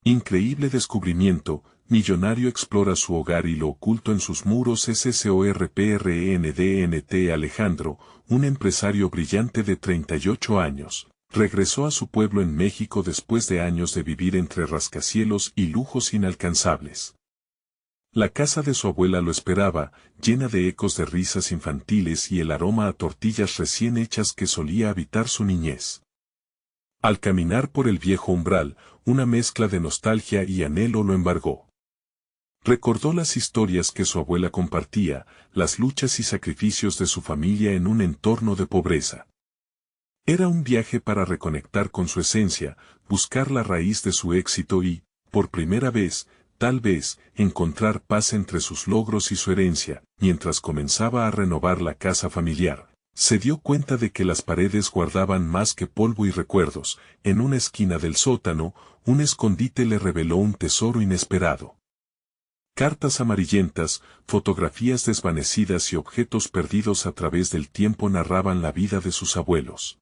Increíble descubrimiento, millonario explora su hogar y lo oculto en sus muros. SCORPRENDNT Alejandro, un empresario brillante de 38 años, regresó a su pueblo en México después de años de vivir entre rascacielos y lujos inalcanzables. La casa de su abuela lo esperaba, llena de ecos de risas infantiles y el aroma a tortillas recién hechas que solía habitar su niñez. Al caminar por el viejo umbral, una mezcla de nostalgia y anhelo lo embargó. Recordó las historias que su abuela compartía, las luchas y sacrificios de su familia en un entorno de pobreza. Era un viaje para reconectar con su esencia, buscar la raíz de su éxito y, por primera vez, tal vez, encontrar paz entre sus logros y su herencia. Mientras comenzaba a renovar la casa familiar, se dio cuenta de que las paredes guardaban más que polvo y recuerdos. En una esquina del sótano, un escondite le reveló un tesoro inesperado. Cartas amarillentas, fotografías desvanecidas y objetos perdidos a través del tiempo narraban la vida de sus abuelos.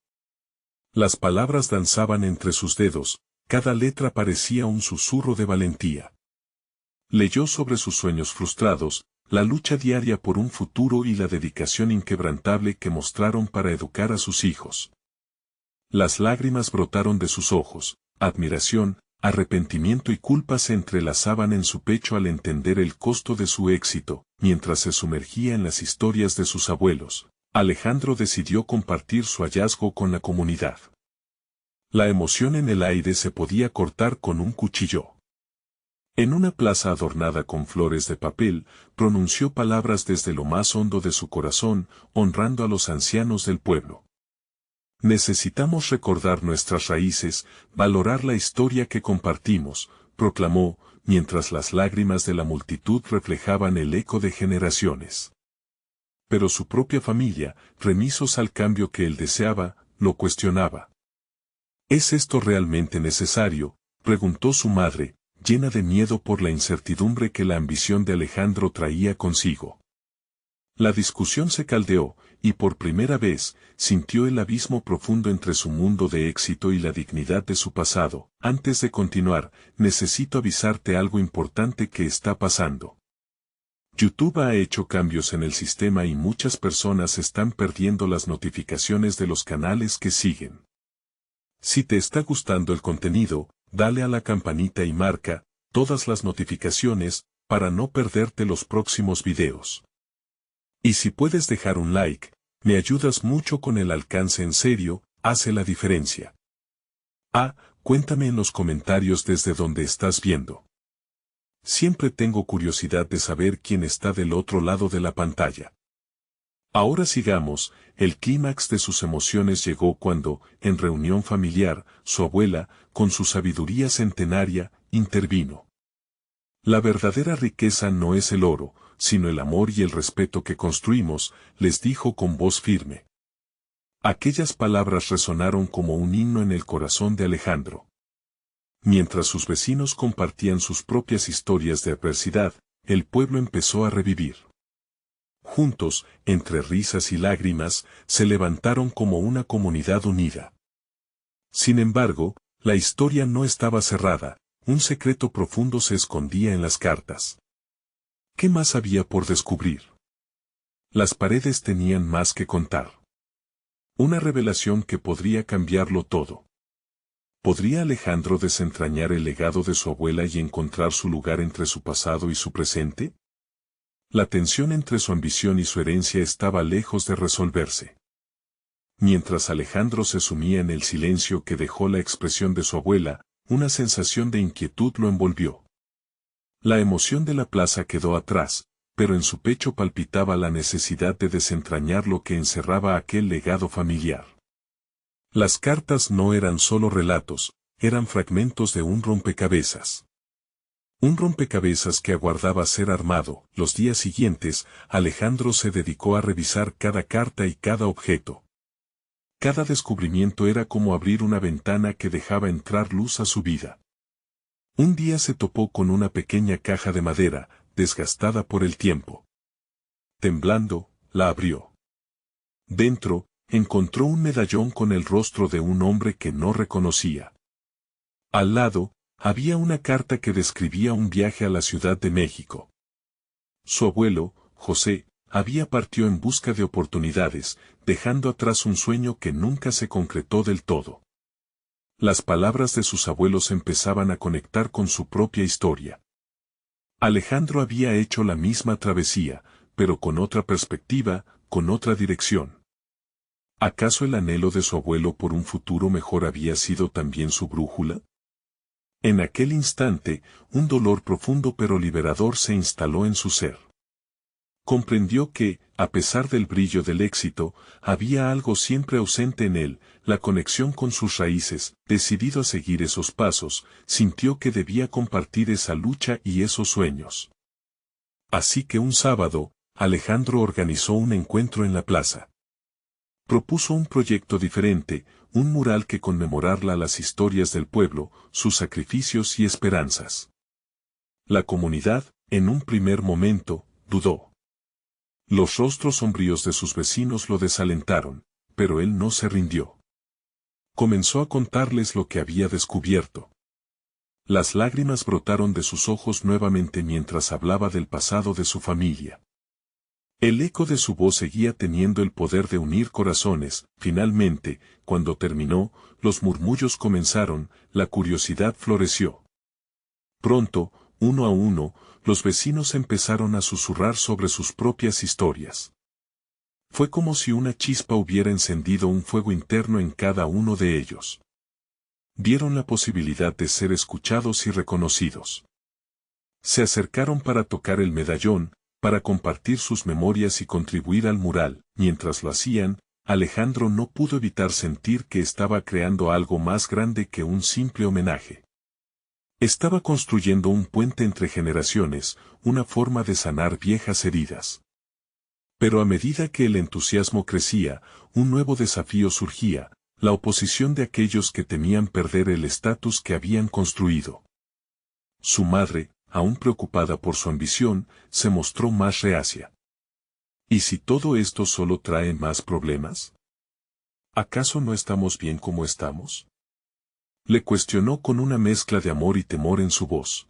Las palabras danzaban entre sus dedos, cada letra parecía un susurro de valentía. Leyó sobre sus sueños frustrados, la lucha diaria por un futuro y la dedicación inquebrantable que mostraron para educar a sus hijos. Las lágrimas brotaron de sus ojos, admiración, arrepentimiento y culpa se entrelazaban en su pecho al entender el costo de su éxito. Mientras se sumergía en las historias de sus abuelos, Alejandro decidió compartir su hallazgo con la comunidad. La emoción en el aire se podía cortar con un cuchillo. En una plaza adornada con flores de papel, pronunció palabras desde lo más hondo de su corazón, honrando a los ancianos del pueblo. Necesitamos recordar nuestras raíces, valorar la historia que compartimos, proclamó, mientras las lágrimas de la multitud reflejaban el eco de generaciones. Pero su propia familia, remisos al cambio que él deseaba, lo cuestionaba. ¿Es esto realmente necesario?, preguntó su madre, llena de miedo por la incertidumbre que la ambición de Alejandro traía consigo. La discusión se caldeó, y por primera vez, sintió el abismo profundo entre su mundo de éxito y la dignidad de su pasado. Antes de continuar, necesito avisarte algo importante que está pasando. YouTube ha hecho cambios en el sistema y muchas personas están perdiendo las notificaciones de los canales que siguen. Si te está gustando el contenido, dale a la campanita y marca todas las notificaciones para no perderte los próximos videos. Y si puedes dejar un like, me ayudas mucho con el alcance. En serio, hace la diferencia. Cuéntame en los comentarios desde donde estás viendo. Siempre tengo curiosidad de saber quién está del otro lado de la pantalla. Ahora sigamos. El clímax de sus emociones llegó cuando, en reunión familiar, su abuela, con su sabiduría centenaria, intervino. La verdadera riqueza no es el oro, sino el amor y el respeto que construimos, les dijo con voz firme. Aquellas palabras resonaron como un himno en el corazón de Alejandro. Mientras sus vecinos compartían sus propias historias de adversidad, el pueblo empezó a revivir. Juntos, entre risas y lágrimas, se levantaron como una comunidad unida. Sin embargo, la historia no estaba cerrada, un secreto profundo se escondía en las cartas. ¿Qué más había por descubrir? Las paredes tenían más que contar. Una revelación que podría cambiarlo todo. ¿Podría Alejandro desentrañar el legado de su abuela y encontrar su lugar entre su pasado y su presente? La tensión entre su ambición y su herencia estaba lejos de resolverse. Mientras Alejandro se sumía en el silencio que dejó la expresión de su abuela, una sensación de inquietud lo envolvió. La emoción de la plaza quedó atrás, pero en su pecho palpitaba la necesidad de desentrañar lo que encerraba aquel legado familiar. Las cartas no eran solo relatos, eran fragmentos de un rompecabezas. Un rompecabezas que aguardaba ser armado. Los días siguientes, Alejandro se dedicó a revisar cada carta y cada objeto. Cada descubrimiento era como abrir una ventana que dejaba entrar luz a su vida. Un día se topó con una pequeña caja de madera, desgastada por el tiempo. Temblando, la abrió. Dentro, encontró un medallón con el rostro de un hombre que no reconocía. Al lado, había una carta que describía un viaje a la Ciudad de México. Su abuelo, José, había partido en busca de oportunidades, dejando atrás un sueño que nunca se concretó del todo. Las palabras de sus abuelos empezaban a conectar con su propia historia. Alejandro había hecho la misma travesía, pero con otra perspectiva, con otra dirección. ¿Acaso el anhelo de su abuelo por un futuro mejor había sido también su brújula? En aquel instante, un dolor profundo pero liberador se instaló en su ser. Comprendió que, a pesar del brillo del éxito, había algo siempre ausente en él, la conexión con sus raíces. Decidido a seguir esos pasos, sintió que debía compartir esa lucha y esos sueños. Así que un sábado, Alejandro organizó un encuentro en la plaza. Propuso un proyecto diferente, un mural que conmemorara las historias del pueblo, sus sacrificios y esperanzas. La comunidad, en un primer momento, dudó. Los rostros sombríos de sus vecinos lo desalentaron, pero él no se rindió. Comenzó a contarles lo que había descubierto. Las lágrimas brotaron de sus ojos nuevamente mientras hablaba del pasado de su familia. El eco de su voz seguía teniendo el poder de unir corazones. Finalmente, cuando terminó, los murmullos comenzaron, la curiosidad floreció. Pronto, uno a uno, los vecinos empezaron a susurrar sobre sus propias historias. Fue como si una chispa hubiera encendido un fuego interno en cada uno de ellos. Vieron la posibilidad de ser escuchados y reconocidos. Se acercaron para tocar el medallón, para compartir sus memorias y contribuir al mural. Mientras lo hacían, Alejandro no pudo evitar sentir que estaba creando algo más grande que un simple homenaje. Estaba construyendo un puente entre generaciones, una forma de sanar viejas heridas. Pero a medida que el entusiasmo crecía, un nuevo desafío surgía, la oposición de aquellos que temían perder el estatus que habían construido. Su madre, aún preocupada por su ambición, se mostró más reacia. ¿Y si todo esto solo trae más problemas? ¿Acaso no estamos bien como estamos? Le cuestionó con una mezcla de amor y temor en su voz.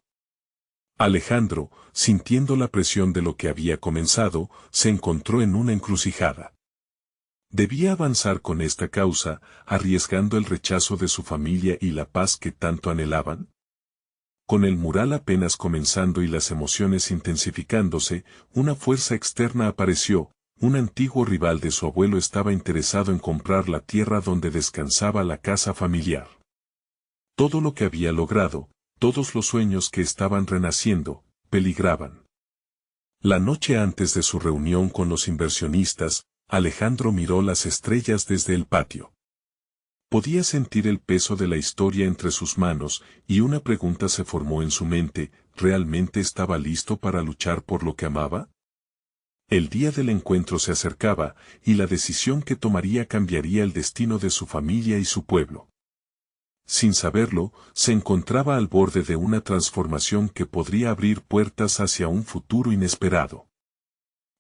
Alejandro, sintiendo la presión de lo que había comenzado, se encontró en una encrucijada. ¿Debía avanzar con esta causa, arriesgando el rechazo de su familia y la paz que tanto anhelaban? Con el mural apenas comenzando y las emociones intensificándose, una fuerza externa apareció. Un antiguo rival de su abuelo estaba interesado en comprar la tierra donde descansaba la casa familiar. Todo lo que había logrado, todos los sueños que estaban renaciendo, peligraban. La noche antes de su reunión con los inversionistas, Alejandro miró las estrellas desde el patio. Podía sentir el peso de la historia entre sus manos, y una pregunta se formó en su mente: ¿realmente estaba listo para luchar por lo que amaba? El día del encuentro se acercaba, y la decisión que tomaría cambiaría el destino de su familia y su pueblo. Sin saberlo, se encontraba al borde de una transformación que podría abrir puertas hacia un futuro inesperado.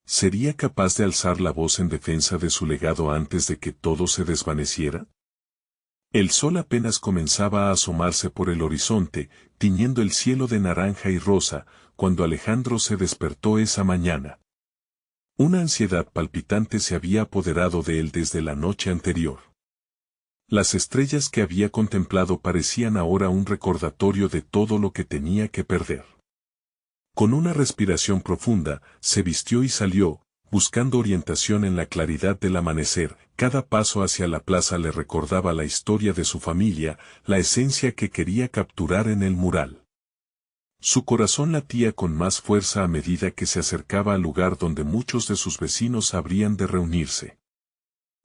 ¿Sería capaz de alzar la voz en defensa de su legado antes de que todo se desvaneciera? El sol apenas comenzaba a asomarse por el horizonte, tiñendo el cielo de naranja y rosa, cuando Alejandro se despertó esa mañana. Una ansiedad palpitante se había apoderado de él desde la noche anterior. Las estrellas que había contemplado parecían ahora un recordatorio de todo lo que tenía que perder. Con una respiración profunda, se vistió y salió, buscando orientación en la claridad del amanecer. Cada paso hacia la plaza le recordaba la historia de su familia, la esencia que quería capturar en el mural. Su corazón latía con más fuerza a medida que se acercaba al lugar donde muchos de sus vecinos habrían de reunirse.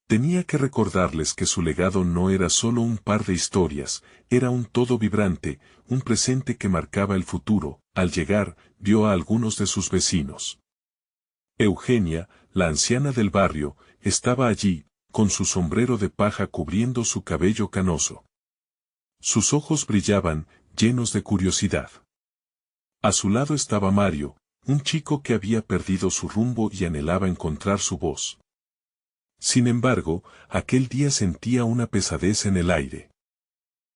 Tenía que recordarles que su legado no era solo un par de historias, era un todo vibrante, un presente que marcaba el futuro. Al llegar, vio a algunos de sus vecinos. Eugenia, la anciana del barrio, estaba allí, con su sombrero de paja cubriendo su cabello canoso. Sus ojos brillaban, llenos de curiosidad. A su lado estaba Mario, un chico que había perdido su rumbo y anhelaba encontrar su voz. Sin embargo, aquel día sentía una pesadez en el aire.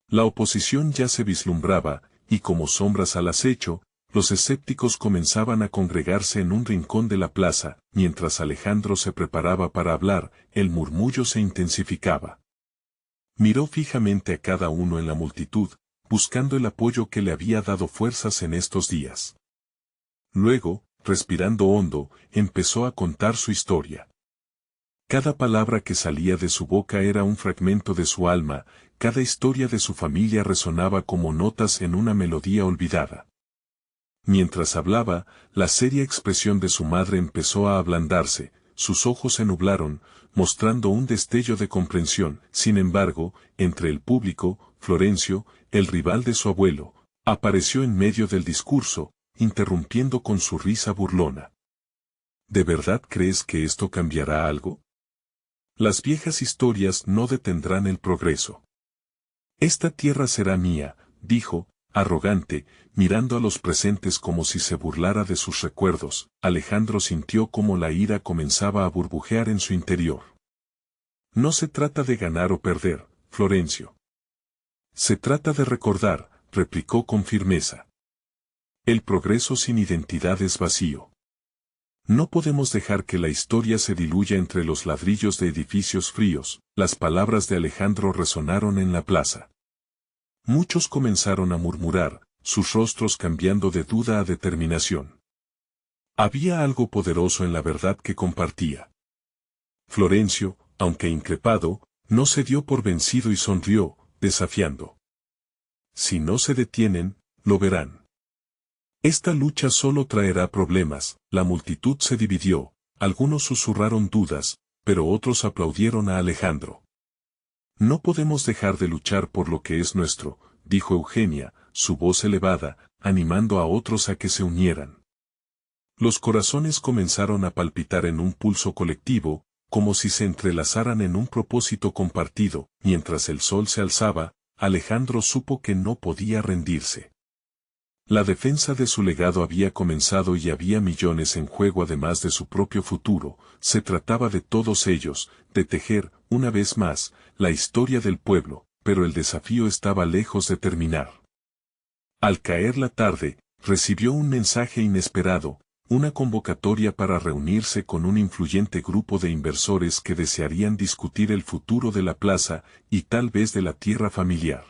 La oposición ya se vislumbraba, y como sombras al acecho, los escépticos comenzaban a congregarse en un rincón de la plaza. Mientras Alejandro se preparaba para hablar, el murmullo se intensificaba. Miró fijamente a cada uno en la multitud, buscando el apoyo que le había dado fuerzas en estos días. Luego, respirando hondo, empezó a contar su historia. Cada palabra que salía de su boca era un fragmento de su alma, cada historia de su familia resonaba como notas en una melodía olvidada. Mientras hablaba, la seria expresión de su madre empezó a ablandarse, sus ojos se nublaron, mostrando un destello de comprensión. Sin embargo, entre el público, Florencio, el rival de su abuelo, apareció en medio del discurso, interrumpiendo con su risa burlona. ¿De verdad crees que esto cambiará algo? Las viejas historias no detendrán el progreso. Esta tierra será mía, dijo, arrogante, mirando a los presentes como si se burlara de sus recuerdos. Alejandro sintió como la ira comenzaba a burbujear en su interior. No se trata de ganar o perder, Florencio. Se trata de recordar, replicó con firmeza. El progreso sin identidad es vacío. No podemos dejar que la historia se diluya entre los ladrillos de edificios fríos. Las palabras de Alejandro resonaron en la plaza. Muchos comenzaron a murmurar, sus rostros cambiando de duda a determinación. Había algo poderoso en la verdad que compartía. Florencio, aunque increpado, no se dio por vencido y sonrió, desafiando. Si no se detienen, lo verán. Esta lucha solo traerá problemas. La multitud se dividió, algunos susurraron dudas, pero otros aplaudieron a Alejandro. No podemos dejar de luchar por lo que es nuestro, dijo Eugenia, su voz elevada, animando a otros a que se unieran. Los corazones comenzaron a palpitar en un pulso colectivo, como si se entrelazaran en un propósito compartido. Mientras el sol se alzaba, Alejandro supo que no podía rendirse. La defensa de su legado había comenzado y había millones en juego además de su propio futuro. Se trataba de todos ellos, de tejer, una vez más, la historia del pueblo, pero el desafío estaba lejos de terminar. Al caer la tarde, recibió un mensaje inesperado, una convocatoria para reunirse con un influyente grupo de inversores que desearían discutir el futuro de la plaza y tal vez de la tierra familiar.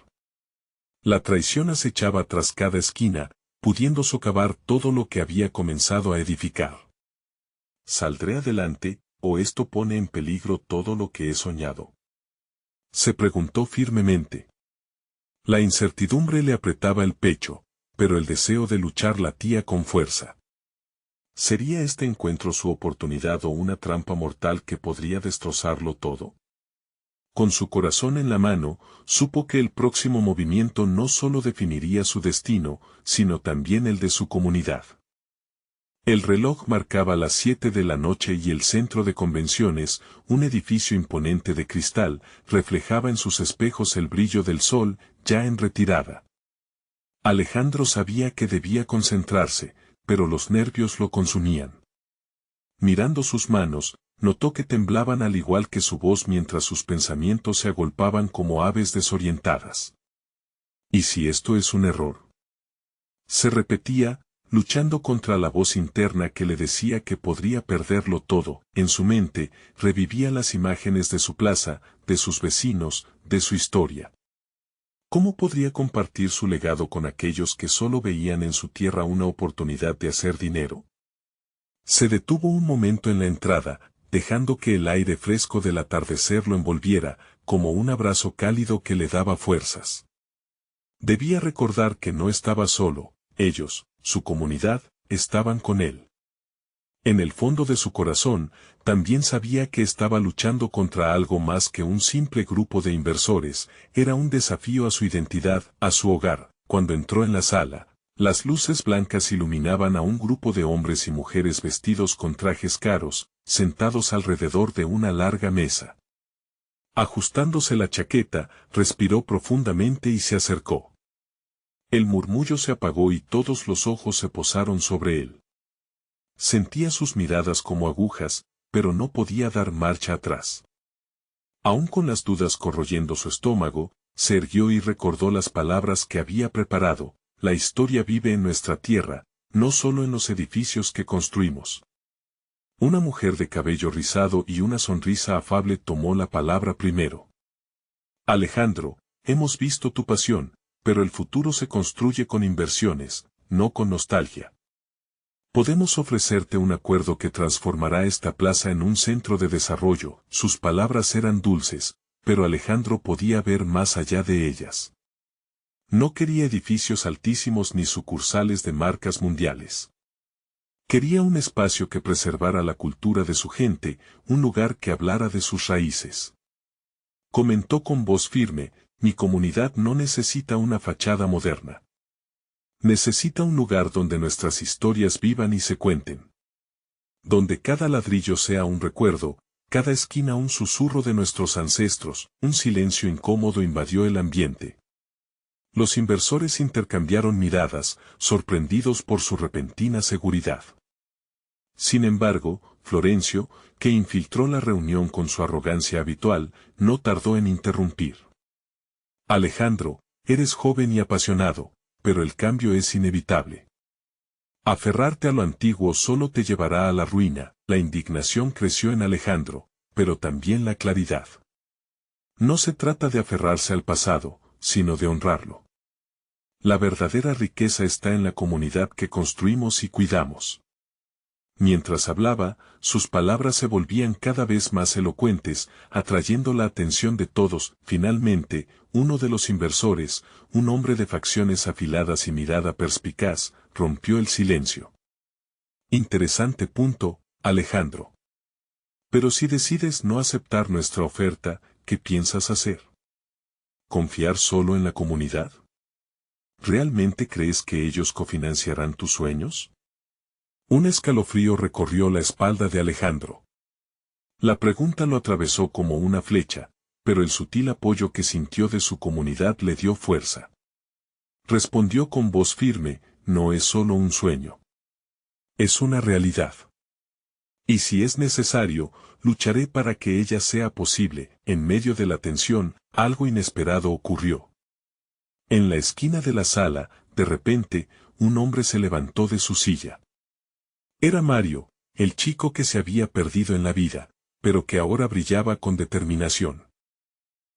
La traición acechaba tras cada esquina, pudiendo socavar todo lo que había comenzado a edificar. ¿Saldré adelante, o esto pone en peligro todo lo que he soñado? Se preguntó firmemente. La incertidumbre le apretaba el pecho, pero el deseo de luchar latía con fuerza. ¿Sería este encuentro su oportunidad o una trampa mortal que podría destrozarlo todo? Con su corazón en la mano, supo que el próximo movimiento no solo definiría su destino, sino también el de su comunidad. El reloj marcaba las 7 de la noche y el centro de convenciones, un edificio imponente de cristal, reflejaba en sus espejos el brillo del sol, ya en retirada. Alejandro sabía que debía concentrarse, pero los nervios lo consumían. Mirando sus manos, notó que temblaban al igual que su voz mientras sus pensamientos se agolpaban como aves desorientadas. ¿Y si esto es un error? Se repetía, luchando contra la voz interna que le decía que podría perderlo todo. En su mente, revivía las imágenes de su plaza, de sus vecinos, de su historia. ¿Cómo podría compartir su legado con aquellos que solo veían en su tierra una oportunidad de hacer dinero? Se detuvo un momento en la entrada, dejando que el aire fresco del atardecer lo envolviera, como un abrazo cálido que le daba fuerzas. Debía recordar que no estaba solo, ellos, su comunidad, estaban con él. En el fondo de su corazón, también sabía que estaba luchando contra algo más que un simple grupo de inversores, era un desafío a su identidad, a su hogar. Cuando entró en la sala, las luces blancas iluminaban a un grupo de hombres y mujeres vestidos con trajes caros, sentados alrededor de una larga mesa. Ajustándose la chaqueta, respiró profundamente y se acercó. El murmullo se apagó y todos los ojos se posaron sobre él. Sentía sus miradas como agujas, pero no podía dar marcha atrás. Aún con las dudas corroyendo su estómago, se irguió y recordó las palabras que había preparado. la historia vive en nuestra tierra, no solo en los edificios que construimos. Una mujer de cabello rizado y una sonrisa afable tomó la palabra primero. Alejandro, hemos visto tu pasión, pero el futuro se construye con inversiones, no con nostalgia. Podemos ofrecerte un acuerdo que transformará esta plaza en un centro de desarrollo. Sus palabras eran dulces, pero Alejandro podía ver más allá de ellas. No quería edificios altísimos ni sucursales de marcas mundiales. Quería un espacio que preservara la cultura de su gente, un lugar que hablara de sus raíces. Comentó con voz firme, mi comunidad no necesita una fachada moderna. Necesita un lugar donde nuestras historias vivan y se cuenten. Donde cada ladrillo sea un recuerdo, cada esquina un susurro de nuestros ancestros. Un silencio incómodo invadió el ambiente. Los inversores intercambiaron miradas, sorprendidos por su repentina seguridad. Sin embargo, Florencio, que infiltró la reunión con su arrogancia habitual, no tardó en interrumpir. Alejandro, eres joven y apasionado, pero el cambio es inevitable. Aferrarte a lo antiguo solo te llevará a la ruina. La indignación creció en Alejandro, pero también la claridad. No se trata de aferrarse al pasado, sino de honrarlo. La verdadera riqueza está en la comunidad que construimos y cuidamos. Mientras hablaba, sus palabras se volvían cada vez más elocuentes, atrayendo la atención de todos. Finalmente, uno de los inversores, un hombre de facciones afiladas y mirada perspicaz, rompió el silencio. Interesante punto, Alejandro. Pero si decides no aceptar nuestra oferta, ¿qué piensas hacer? ¿Confiar solo en la comunidad? ¿Realmente crees que ellos cofinanciarán tus sueños? Un escalofrío recorrió la espalda de Alejandro. La pregunta lo atravesó como una flecha, pero el sutil apoyo que sintió de su comunidad le dio fuerza. Respondió con voz firme, no es solo un sueño. Es una realidad. Y si es necesario, lucharé para que ella sea posible. En medio de la tensión, algo inesperado ocurrió. En la esquina de la sala, de repente, un hombre se levantó de su silla. Era Mario, el chico que se había perdido en la vida, pero que ahora brillaba con determinación.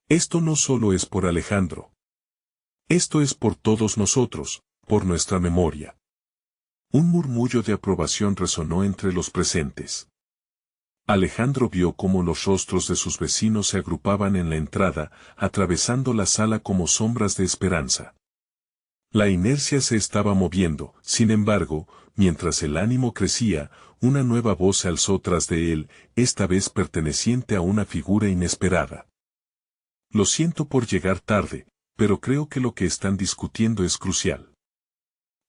Esto no solo es por Alejandro. Esto es por todos nosotros, por nuestra memoria. Un murmullo de aprobación resonó entre los presentes. Alejandro vio cómo los rostros de sus vecinos se agrupaban en la entrada, atravesando la sala como sombras de esperanza. La inercia se estaba moviendo, sin embargo, mientras el ánimo crecía, una nueva voz se alzó tras de él, esta vez perteneciente a una figura inesperada. Lo siento por llegar tarde, pero creo que lo que están discutiendo es crucial.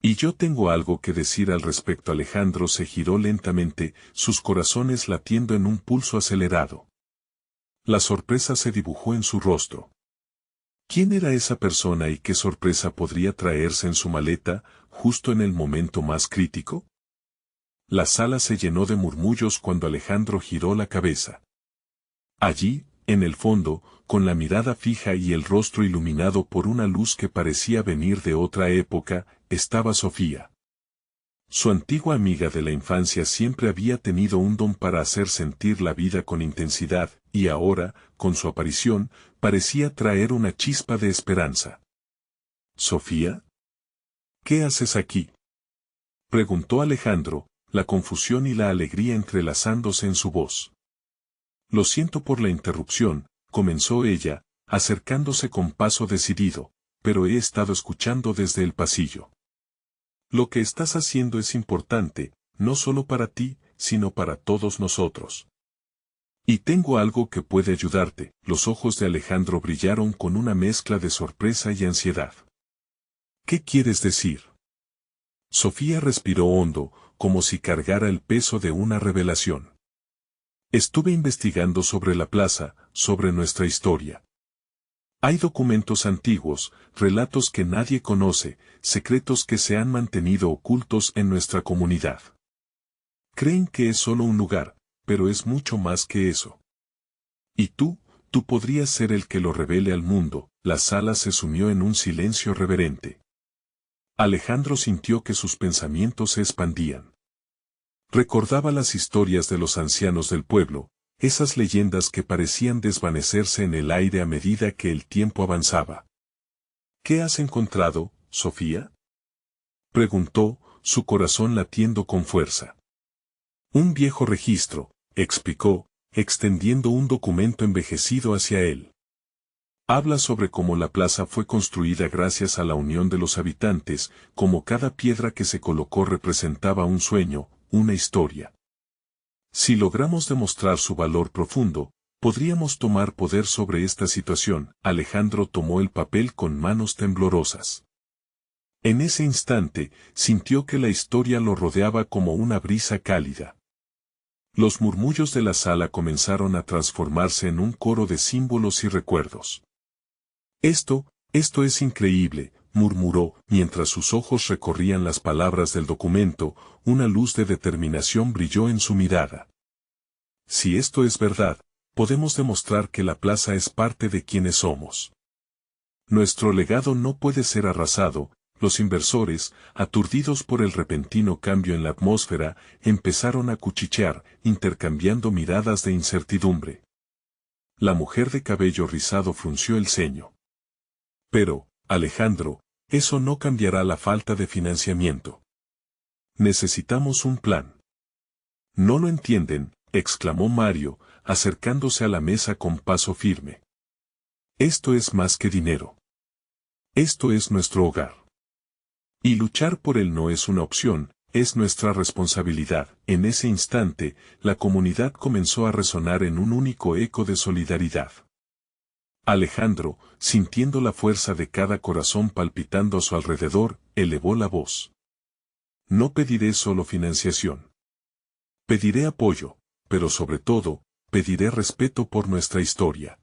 Y yo tengo algo que decir al respecto. Alejandro se giró lentamente, sus corazones latiendo en un pulso acelerado. La sorpresa se dibujó en su rostro. ¿Quién era esa persona y qué sorpresa podría traerse en su maleta, justo en el momento más crítico? La sala se llenó de murmullos cuando Alejandro giró la cabeza. Allí, en el fondo, con la mirada fija y el rostro iluminado por una luz que parecía venir de otra época, estaba Sofía. Su antigua amiga de la infancia siempre había tenido un don para hacer sentir la vida con intensidad, y ahora, con su aparición, parecía traer una chispa de esperanza. ¿Sofía? ¿Qué haces aquí? Preguntó Alejandro, la confusión y la alegría entrelazándose en su voz. Lo siento por la interrupción, comenzó ella, acercándose con paso decidido, pero he estado escuchando desde el pasillo. Lo que estás haciendo es importante, no solo para ti, sino para todos nosotros. Y tengo algo que puede ayudarte. Los ojos de Alejandro brillaron con una mezcla de sorpresa y ansiedad. ¿Qué quieres decir? Sofía respiró hondo, como si cargara el peso de una revelación. Estuve investigando sobre la plaza, sobre nuestra historia. Hay documentos antiguos, relatos que nadie conoce, secretos que se han mantenido ocultos en nuestra comunidad. Creen que es solo un lugar, pero es mucho más que eso. Y tú podrías ser el que lo revele al mundo. La sala se sumió en un silencio reverente. Alejandro sintió que sus pensamientos se expandían. Recordaba las historias de los ancianos del pueblo, esas leyendas que parecían desvanecerse en el aire a medida que el tiempo avanzaba. ¿Qué has encontrado, Sofía? Preguntó, su corazón latiendo con fuerza. Un viejo registro, explicó, extendiendo un documento envejecido hacia él. Habla sobre cómo la plaza fue construida gracias a la unión de los habitantes, cómo cada piedra que se colocó representaba un sueño, una historia. Si logramos demostrar su valor profundo, podríamos tomar poder sobre esta situación. Alejandro tomó el papel con manos temblorosas. En ese instante, sintió que la historia lo rodeaba como una brisa cálida. Los murmullos de la sala comenzaron a transformarse en un coro de símbolos y recuerdos. Esto es increíble, murmuró, mientras sus ojos recorrían las palabras del documento, una luz de determinación brilló en su mirada. Si esto es verdad, podemos demostrar que la plaza es parte de quienes somos. Nuestro legado no puede ser arrasado. Los inversores, aturdidos por el repentino cambio en la atmósfera, empezaron a cuchichear, intercambiando miradas de incertidumbre. La mujer de cabello rizado frunció el ceño. Pero, Alejandro, eso no cambiará la falta de financiamiento. Necesitamos un plan. No lo entienden, exclamó Mario, acercándose a la mesa con paso firme. Esto es más que dinero. Esto es nuestro hogar. Y luchar por él no es una opción, es nuestra responsabilidad. En ese instante, la comunidad comenzó a resonar en un único eco de solidaridad. Alejandro, sintiendo la fuerza de cada corazón palpitando a su alrededor, elevó la voz. No pediré solo financiación. Pediré apoyo, pero sobre todo, pediré respeto por nuestra historia.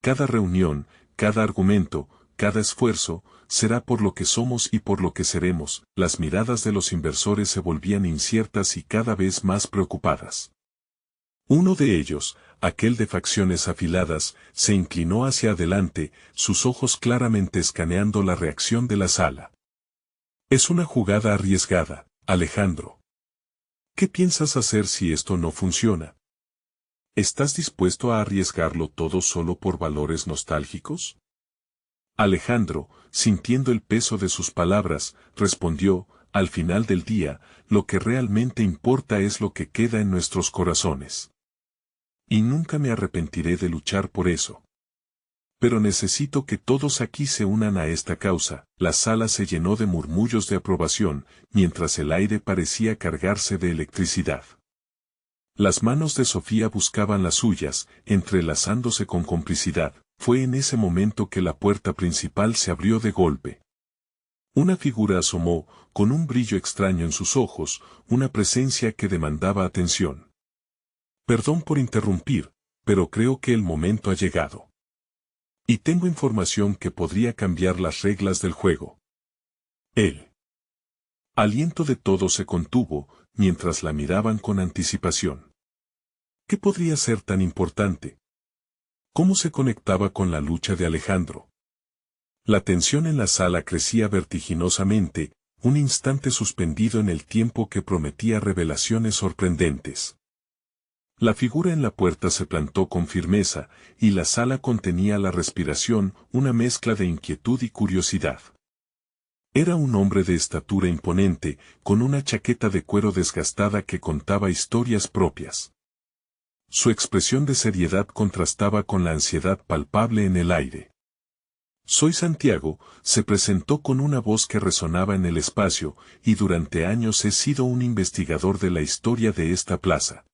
Cada reunión, cada argumento, cada esfuerzo, será por lo que somos y por lo que seremos. Las miradas de los inversores se volvían inciertas y cada vez más preocupadas. Uno de ellos, aquel de facciones afiladas, se inclinó hacia adelante, sus ojos claramente escaneando la reacción de la sala. Es una jugada arriesgada, Alejandro. ¿Qué piensas hacer si esto no funciona? ¿Estás dispuesto a arriesgarlo todo solo por valores nostálgicos? Alejandro, sintiendo el peso de sus palabras, respondió, al final del día, lo que realmente importa es lo que queda en nuestros corazones. Y nunca me arrepentiré de luchar por eso. Pero necesito que todos aquí se unan a esta causa. La sala se llenó de murmullos de aprobación, mientras el aire parecía cargarse de electricidad. Las manos de Sofía buscaban las suyas, entrelazándose con complicidad. Fue en ese momento que la puerta principal se abrió de golpe. Una figura asomó, con un brillo extraño en sus ojos, una presencia que demandaba atención. Perdón por interrumpir, pero creo que el momento ha llegado. Y tengo información que podría cambiar las reglas del juego. El aliento de todos se contuvo, mientras la miraban con anticipación. ¿Qué podría ser tan importante? ¿Cómo se conectaba con la lucha de Alejandro? La tensión en la sala crecía vertiginosamente, un instante suspendido en el tiempo que prometía revelaciones sorprendentes. La figura en la puerta se plantó con firmeza, y la sala contenía la respiración, una mezcla de inquietud y curiosidad. Era un hombre de estatura imponente, con una chaqueta de cuero desgastada que contaba historias propias. Su expresión de seriedad contrastaba con la ansiedad palpable en el aire. Soy Santiago, se presentó con una voz que resonaba en el espacio, y durante años he sido un investigador de la historia de esta plaza.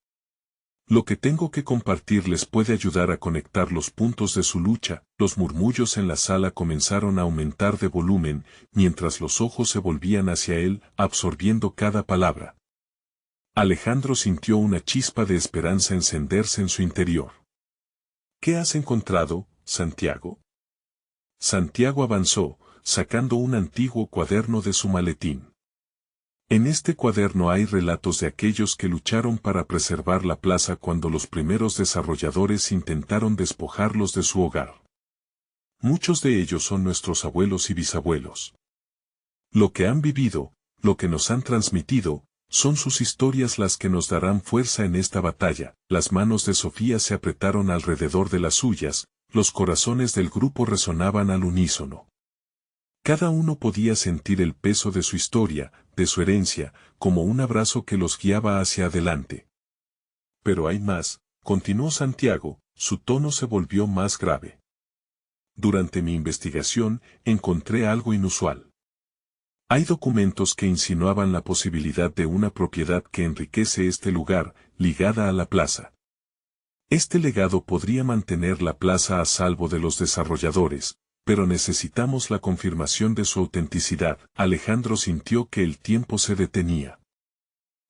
Lo que tengo que compartirles puede ayudar a conectar los puntos de su lucha. Los murmullos en la sala comenzaron a aumentar de volumen, mientras los ojos se volvían hacia él, absorbiendo cada palabra. Alejandro sintió una chispa de esperanza encenderse en su interior. ¿Qué has encontrado, Santiago? Santiago avanzó, sacando un antiguo cuaderno de su maletín. En este cuaderno hay relatos de aquellos que lucharon para preservar la plaza cuando los primeros desarrolladores intentaron despojarlos de su hogar. Muchos de ellos son nuestros abuelos y bisabuelos. Lo que han vivido, lo que nos han transmitido, son sus historias las que nos darán fuerza en esta batalla. Las manos de Sofía se apretaron alrededor de las suyas, los corazones del grupo resonaban al unísono. Cada uno podía sentir el peso de su historia, de su herencia, como un abrazo que los guiaba hacia adelante. Pero hay más, continuó Santiago, su tono se volvió más grave. Durante mi investigación, encontré algo inusual. Hay documentos que insinuaban la posibilidad de una propiedad que enriquece este lugar, ligada a la plaza. Este legado podría mantener la plaza a salvo de los desarrolladores, pero necesitamos la confirmación de su autenticidad. Alejandro sintió que el tiempo se detenía.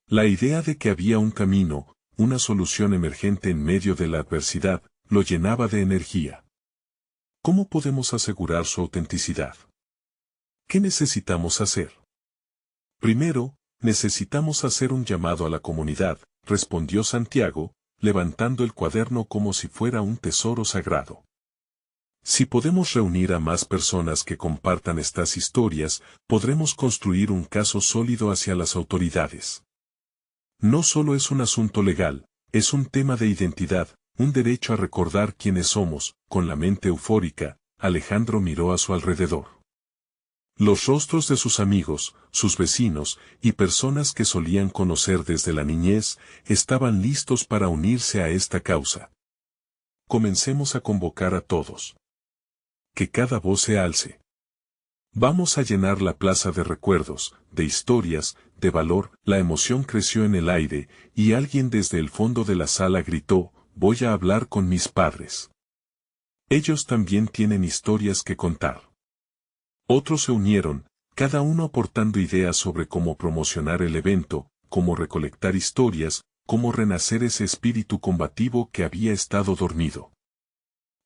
La idea de que había un camino, una solución emergente en medio de la adversidad, lo llenaba de energía. ¿Cómo podemos asegurar su autenticidad? ¿Qué necesitamos hacer? Primero, necesitamos hacer un llamado a la comunidad, respondió Santiago, levantando el cuaderno como si fuera un tesoro sagrado. Si podemos reunir a más personas que compartan estas historias, podremos construir un caso sólido hacia las autoridades. No solo es un asunto legal, es un tema de identidad, un derecho a recordar quiénes somos. Con la mente eufórica, Alejandro miró a su alrededor. Los rostros de sus amigos, sus vecinos y personas que solían conocer desde la niñez, estaban listos para unirse a esta causa. Comencemos a convocar a todos. Que cada voz se alce. Vamos a llenar la plaza de recuerdos, de historias, de valor. La emoción creció en el aire, y alguien desde el fondo de la sala gritó, voy a hablar con mis padres. Ellos también tienen historias que contar. Otros se unieron, cada uno aportando ideas sobre cómo promocionar el evento, cómo recolectar historias, cómo renacer ese espíritu combativo que había estado dormido.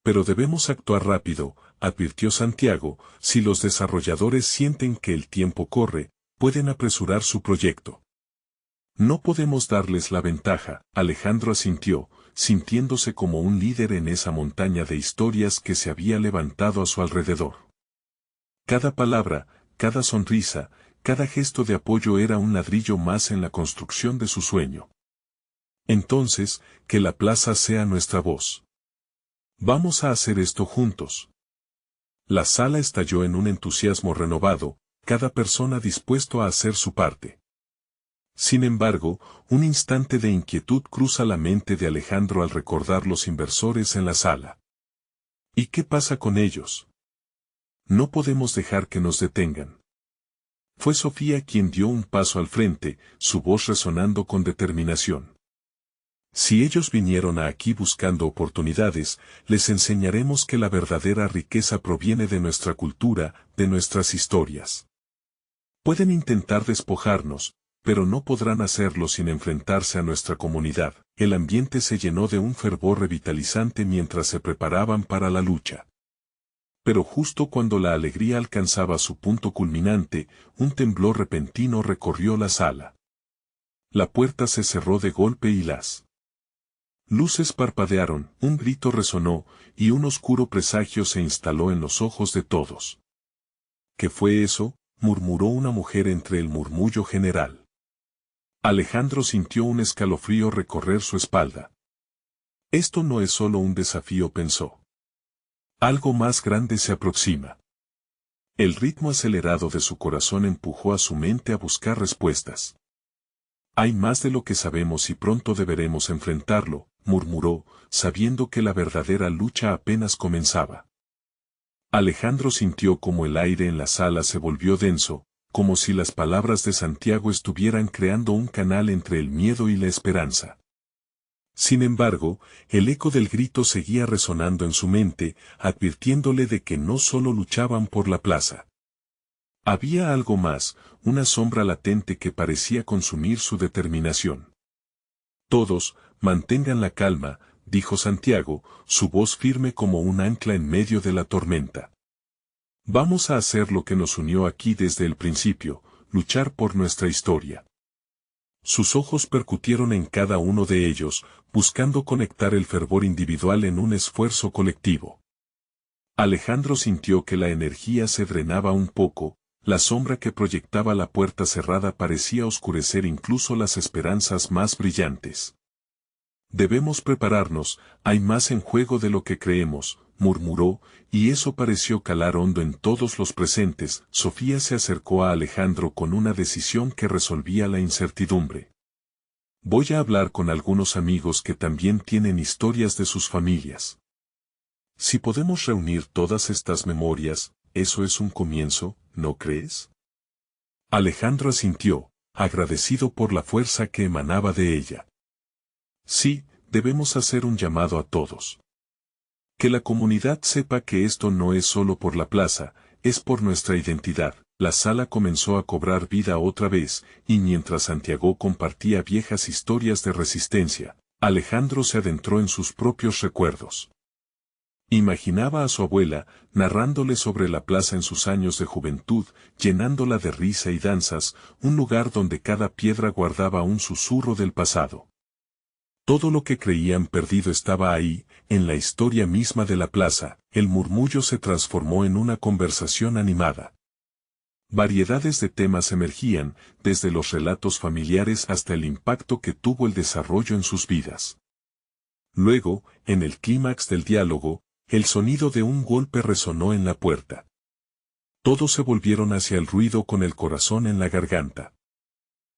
Pero debemos actuar rápido, advirtió Santiago, si los desarrolladores sienten que el tiempo corre, pueden apresurar su proyecto. No podemos darles la ventaja. Alejandro asintió, sintiéndose como un líder en esa montaña de historias que se había levantado a su alrededor. Cada palabra, cada sonrisa, cada gesto de apoyo era un ladrillo más en la construcción de su sueño. Entonces, que la plaza sea nuestra voz. Vamos a hacer esto juntos. La sala estalló en un entusiasmo renovado, cada persona dispuesto a hacer su parte. Sin embargo, un instante de inquietud cruza la mente de Alejandro al recordar los inversores en la sala. ¿Y qué pasa con ellos? No podemos dejar que nos detengan. Fue Sofía quien dio un paso al frente, su voz resonando con determinación. Si ellos vinieron aquí buscando oportunidades, les enseñaremos que la verdadera riqueza proviene de nuestra cultura, de nuestras historias. Pueden intentar despojarnos, pero no podrán hacerlo sin enfrentarse a nuestra comunidad. El ambiente se llenó de un fervor revitalizante mientras se preparaban para la lucha. Pero justo cuando la alegría alcanzaba su punto culminante, un temblor repentino recorrió la sala. La puerta se cerró de golpe y las luces parpadearon, un grito resonó, y un oscuro presagio se instaló en los ojos de todos. ¿Qué fue eso?, murmuró una mujer entre el murmullo general. Alejandro sintió un escalofrío recorrer su espalda. Esto no es solo un desafío, pensó. Algo más grande se aproxima. El ritmo acelerado de su corazón empujó a su mente a buscar respuestas. Hay más de lo que sabemos y pronto deberemos enfrentarlo, murmuró, sabiendo que la verdadera lucha apenas comenzaba. Alejandro sintió como el aire en la sala se volvió denso, como si las palabras de Santiago estuvieran creando un canal entre el miedo y la esperanza. Sin embargo, el eco del grito seguía resonando en su mente, advirtiéndole de que no solo luchaban por la plaza. Había algo más, una sombra latente que parecía consumir su determinación. Todos, mantengan la calma, dijo Santiago, su voz firme como un ancla en medio de la tormenta. Vamos a hacer lo que nos unió aquí desde el principio, luchar por nuestra historia. Sus ojos percutieron en cada uno de ellos, buscando conectar el fervor individual en un esfuerzo colectivo. Alejandro sintió que la energía se drenaba un poco, La sombra que proyectaba la puerta cerrada parecía oscurecer incluso las esperanzas más brillantes. Debemos prepararnos, hay más en juego de lo que creemos, murmuró, y eso pareció calar hondo en todos los presentes. Sofía se acercó a Alejandro con una decisión que resolvía la incertidumbre. Voy a hablar con algunos amigos que también tienen historias de sus familias. Si podemos reunir todas estas memorias, eso es un comienzo, ¿no crees? Alejandro asintió, agradecido por la fuerza que emanaba de ella. Sí, debemos hacer un llamado a todos. Que la comunidad sepa que esto no es solo por la plaza, es por nuestra identidad. La sala comenzó a cobrar vida otra vez, y mientras Santiago compartía viejas historias de resistencia, Alejandro se adentró en sus propios recuerdos. Imaginaba a su abuela, narrándole sobre la plaza en sus años de juventud, llenándola de risa y danzas, un lugar donde cada piedra guardaba un susurro del pasado. Todo lo que creían perdido estaba ahí, en la historia misma de la plaza. El murmullo se transformó en una conversación animada. Variedades de temas emergían, desde los relatos familiares hasta el impacto que tuvo el desarrollo en sus vidas. Luego, en el clímax del diálogo, el sonido de un golpe resonó en la puerta. Todos se volvieron hacia el ruido con el corazón en la garganta.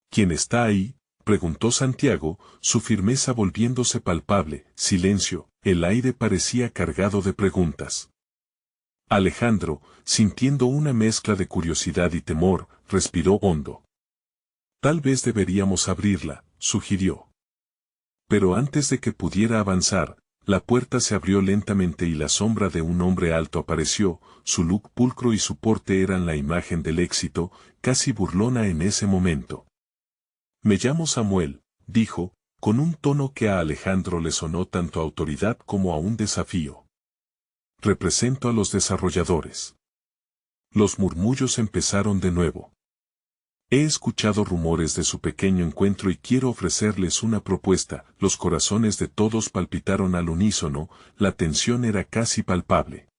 ¿Quién está ahí?, preguntó Santiago, su firmeza volviéndose palpable. Silencio, el aire parecía cargado de preguntas. Alejandro, sintiendo una mezcla de curiosidad y temor, respiró hondo. Tal vez deberíamos abrirla, sugirió. Pero antes de que pudiera avanzar, la puerta se abrió lentamente y la sombra de un hombre alto apareció. Su look pulcro y su porte eran la imagen del éxito, casi burlona en ese momento. Me llamo Samuel, dijo, con un tono que a Alejandro le sonó tanto a autoridad como a un desafío. Represento a los desarrolladores. Los murmullos empezaron de nuevo. He escuchado rumores de su pequeño encuentro y quiero ofrecerles una propuesta. Los corazones de todos palpitaron al unísono, la tensión era casi palpable.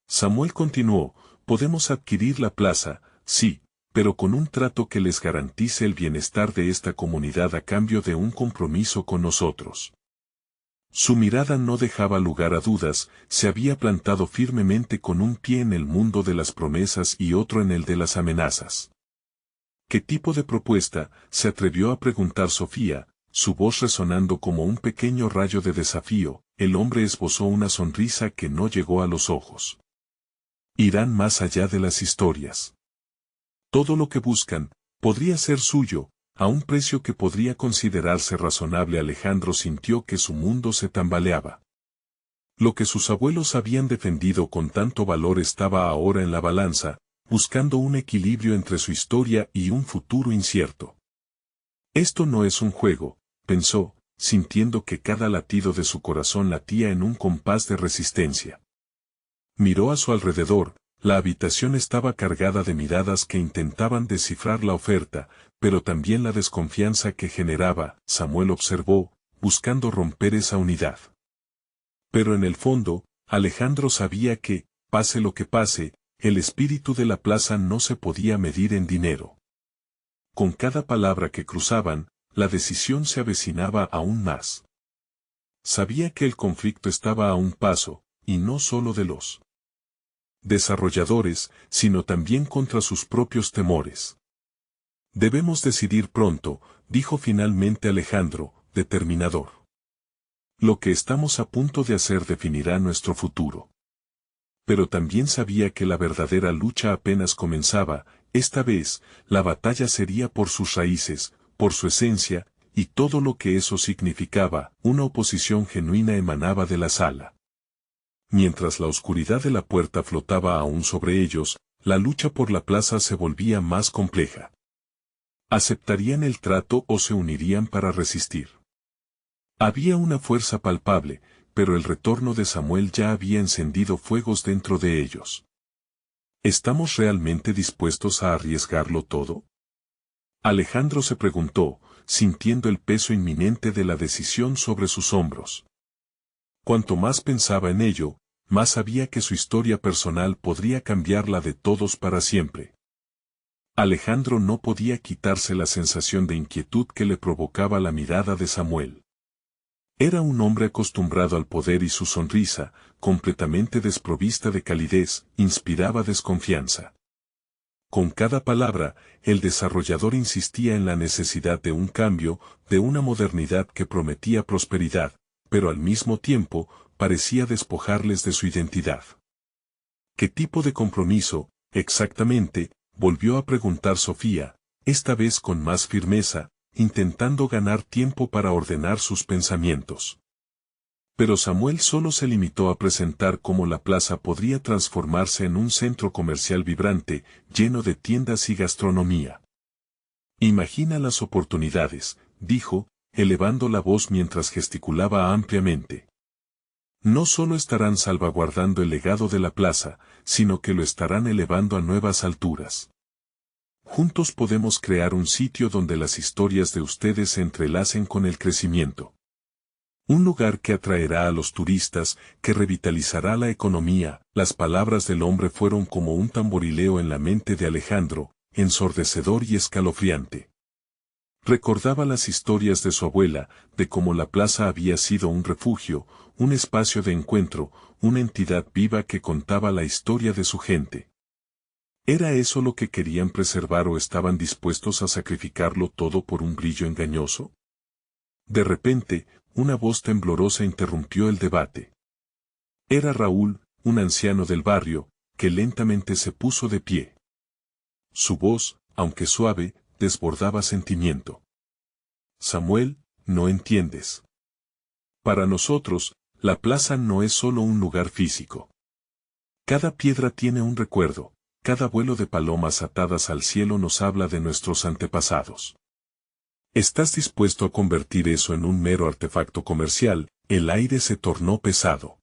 Samuel continuó, podemos adquirir la plaza, sí, pero con un trato que les garantice el bienestar de esta comunidad a cambio de un compromiso con nosotros. Su mirada no dejaba lugar a dudas, se había plantado firmemente con un pie en el mundo de las promesas y otro en el de las amenazas. ¿Qué tipo de propuesta?, se atrevió a preguntar Sofía, su voz resonando como un pequeño rayo de desafío. El hombre esbozó una sonrisa que no llegó a los ojos. Irán más allá de las historias. Todo lo que buscan, podría ser suyo, a un precio que podría considerarse razonable. Alejandro sintió que su mundo se tambaleaba. Lo que sus abuelos habían defendido con tanto valor estaba ahora en la balanza, buscando un equilibrio entre su historia y un futuro incierto. Esto no es un juego, pensó, sintiendo que cada latido de su corazón latía en un compás de resistencia. Miró a su alrededor. La habitación estaba cargada de miradas que intentaban descifrar la oferta, pero también la desconfianza que generaba. Samuel observó, buscando romper esa unidad. Pero en el fondo, Alejandro sabía que, pase lo que pase, el espíritu de la plaza no se podía medir en dinero. Con cada palabra que cruzaban, la decisión se avecinaba aún más. Sabía que el conflicto estaba a un paso, y no solo de los desarrolladores, sino también contra sus propios temores. Debemos decidir pronto, dijo finalmente Alejandro, determinador. Lo que estamos a punto de hacer definirá nuestro futuro. Pero también sabía que la verdadera lucha apenas comenzaba. Esta vez, la batalla sería por sus raíces, por su esencia, y todo lo que eso significaba. Una oposición genuina emanaba de la sala. Mientras la oscuridad de la puerta flotaba aún sobre ellos, la lucha por la plaza se volvía más compleja. ¿Aceptarían el trato o se unirían para resistir? Había una fuerza palpable, pero el retorno de Samuel ya había encendido fuegos dentro de ellos. ¿Estamos realmente dispuestos a arriesgarlo todo? Alejandro se preguntó, sintiendo el peso inminente de la decisión sobre sus hombros. Cuanto más pensaba en ello, más sabía que su historia personal podría cambiar la de todos para siempre. Alejandro no podía quitarse la sensación de inquietud que le provocaba la mirada de Samuel. Era un hombre acostumbrado al poder y su sonrisa, completamente desprovista de calidez, inspiraba desconfianza. Con cada palabra, el desarrollador insistía en la necesidad de un cambio, de una modernidad que prometía prosperidad, pero al mismo tiempo, parecía despojarles de su identidad. ¿Qué tipo de compromiso, exactamente?, volvió a preguntar Sofía, esta vez con más firmeza, intentando ganar tiempo para ordenar sus pensamientos. Pero Samuel solo se limitó a presentar cómo la plaza podría transformarse en un centro comercial vibrante, lleno de tiendas y gastronomía. Imagina las oportunidades, dijo, elevando la voz mientras gesticulaba ampliamente. No solo estarán salvaguardando el legado de la plaza, sino que lo estarán elevando a nuevas alturas. Juntos podemos crear un sitio donde las historias de ustedes se entrelacen con el crecimiento. Un lugar que atraerá a los turistas, que revitalizará la economía. Las palabras del hombre fueron como un tamborileo en la mente de Alejandro, ensordecedor y escalofriante. Recordaba las historias de su abuela, de cómo la plaza había sido un refugio, un espacio de encuentro, una entidad viva que contaba la historia de su gente. ¿Era eso lo que querían preservar o estaban dispuestos a sacrificarlo todo por un brillo engañoso? De repente, una voz temblorosa interrumpió el debate. Era Raúl, un anciano del barrio, que lentamente se puso de pie. Su voz, aunque suave, desbordaba sentimiento. Samuel, no entiendes. Para nosotros, la plaza no es solo un lugar físico. Cada piedra tiene un recuerdo, cada vuelo de palomas atadas al cielo nos habla de nuestros antepasados. ¿Estás dispuesto a convertir eso en un mero artefacto comercial? El aire se tornó pesado.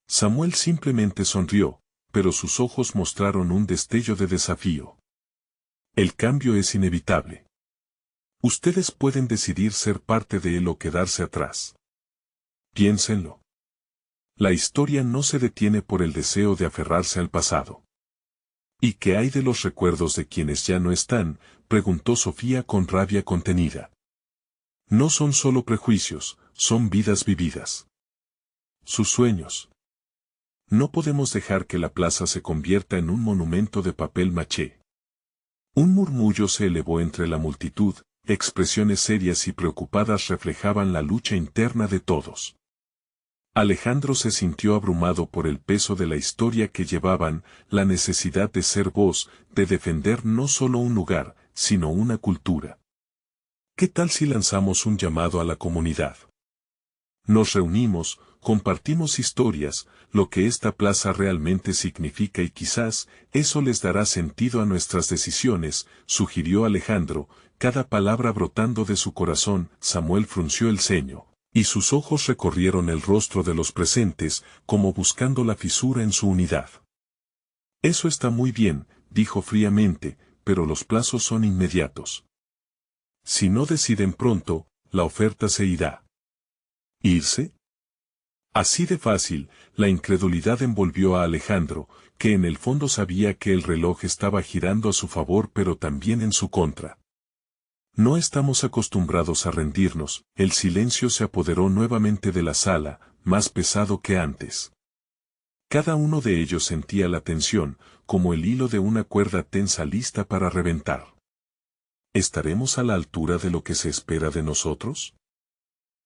Samuel simplemente sonrió, pero sus ojos mostraron un destello de desafío. El cambio es inevitable. Ustedes pueden decidir ser parte de él o quedarse atrás. Piénsenlo. La historia no se detiene por el deseo de aferrarse al pasado. ¿Y qué hay de los recuerdos de quienes ya no están?, preguntó Sofía con rabia contenida. No son solo prejuicios, son vidas vividas. Sus sueños. No podemos dejar que la plaza se convierta en un monumento de papel maché. Un murmullo se elevó entre la multitud, expresiones serias y preocupadas reflejaban la lucha interna de todos. Alejandro se sintió abrumado por el peso de la historia que llevaban, la necesidad de ser voz, de defender no solo un lugar, sino una cultura. ¿Qué tal si lanzamos un llamado a la comunidad? Nos reunimos, compartimos historias, lo que esta plaza realmente significa y quizás, eso les dará sentido a nuestras decisiones, sugirió Alejandro, cada palabra brotando de su corazón. Samuel frunció el ceño, y sus ojos recorrieron el rostro de los presentes, como buscando la fisura en su unidad. Eso está muy bien, dijo fríamente, pero los plazos son inmediatos. Si no deciden pronto, la oferta se irá. ¿Irse? Así de fácil, la incredulidad envolvió a Alejandro, que en el fondo sabía que el reloj estaba girando a su favor pero también en su contra. No estamos acostumbrados a rendirnos. El silencio se apoderó nuevamente de la sala, más pesado que antes. Cada uno de ellos sentía la tensión, como el hilo de una cuerda tensa lista para reventar. ¿Estaremos a la altura de lo que se espera de nosotros?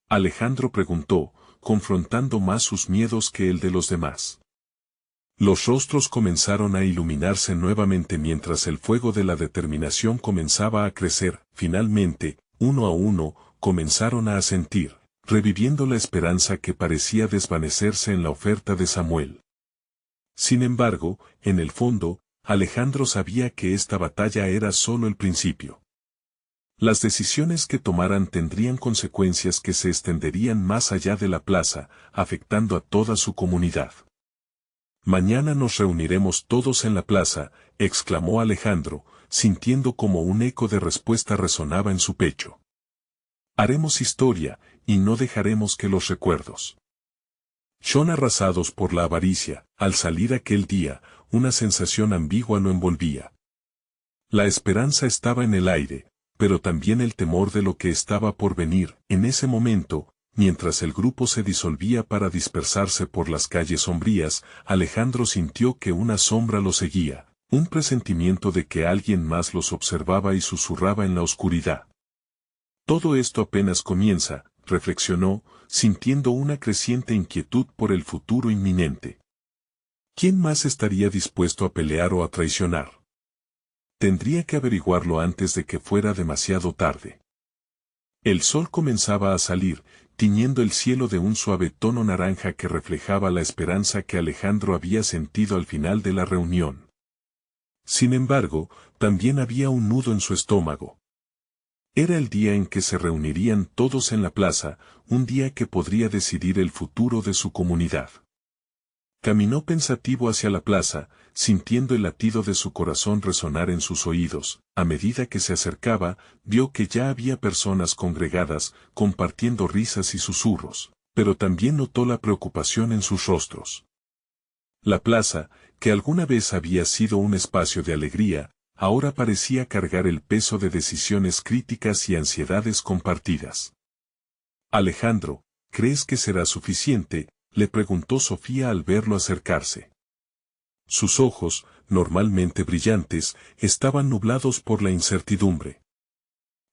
Alejandro preguntó, confrontando más sus miedos que el de los demás. Los rostros comenzaron a iluminarse nuevamente mientras el fuego de la determinación comenzaba a crecer. Finalmente, uno a uno, comenzaron a asentir, reviviendo la esperanza que parecía desvanecerse en la oferta de Samuel. Sin embargo, en el fondo, Alejandro sabía que esta batalla era solo el principio. Las decisiones que tomaran tendrían consecuencias que se extenderían más allá de la plaza, afectando a toda su comunidad. Mañana nos reuniremos todos en la plaza, exclamó Alejandro, sintiendo como un eco de respuesta resonaba en su pecho. Haremos historia, y no dejaremos que los recuerdos son arrasados por la avaricia. Al salir aquel día, una sensación ambigua lo envolvía. La esperanza estaba en el aire, pero también el temor de lo que estaba por venir. En ese momento, mientras el grupo se disolvía para dispersarse por las calles sombrías, Alejandro sintió que una sombra lo seguía, un presentimiento de que alguien más los observaba y susurraba en la oscuridad. Todo esto apenas comienza, reflexionó, sintiendo una creciente inquietud por el futuro inminente. ¿Quién más estaría dispuesto a pelear o a traicionar? Tendría que averiguarlo antes de que fuera demasiado tarde. El sol comenzaba a salir, tiñendo el cielo de un suave tono naranja que reflejaba la esperanza que Alejandro había sentido al final de la reunión. Sin embargo, también había un nudo en su estómago. Era el día en que se reunirían todos en la plaza, un día que podría decidir el futuro de su comunidad. Caminó pensativo hacia la plaza, sintiendo el latido de su corazón resonar en sus oídos. A medida que se acercaba, vio que ya había personas congregadas, compartiendo risas y susurros, pero también notó la preocupación en sus rostros. La plaza, que alguna vez había sido un espacio de alegría, ahora parecía cargar el peso de decisiones críticas y ansiedades compartidas. Alejandro, ¿crees que será suficiente?, le preguntó Sofía al verlo acercarse. Sus ojos, normalmente brillantes, estaban nublados por la incertidumbre.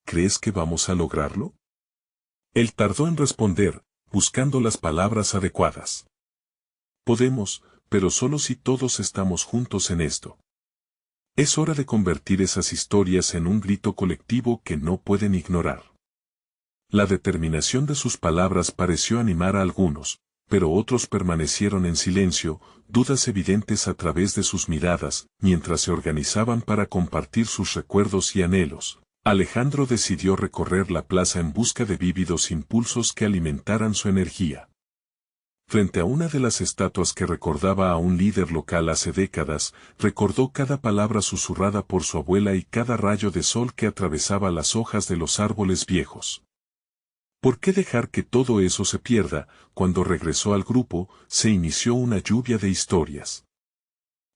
¿Crees que vamos a lograrlo? Él tardó en responder, buscando las palabras adecuadas. Podemos, pero solo si todos estamos juntos en esto. Es hora de convertir esas historias en un grito colectivo que no pueden ignorar. La determinación de sus palabras pareció animar a algunos, pero otros permanecieron en silencio, dudas evidentes a través de sus miradas, mientras se organizaban para compartir sus recuerdos y anhelos. Alejandro decidió recorrer la plaza en busca de vívidos impulsos que alimentaran su energía. Frente a una de las estatuas que recordaba a un líder local hace décadas, recordó cada palabra susurrada por su abuela y cada rayo de sol que atravesaba las hojas de los árboles viejos. ¿Por qué dejar que todo eso se pierda? Cuando regresó al grupo, se inició una lluvia de historias.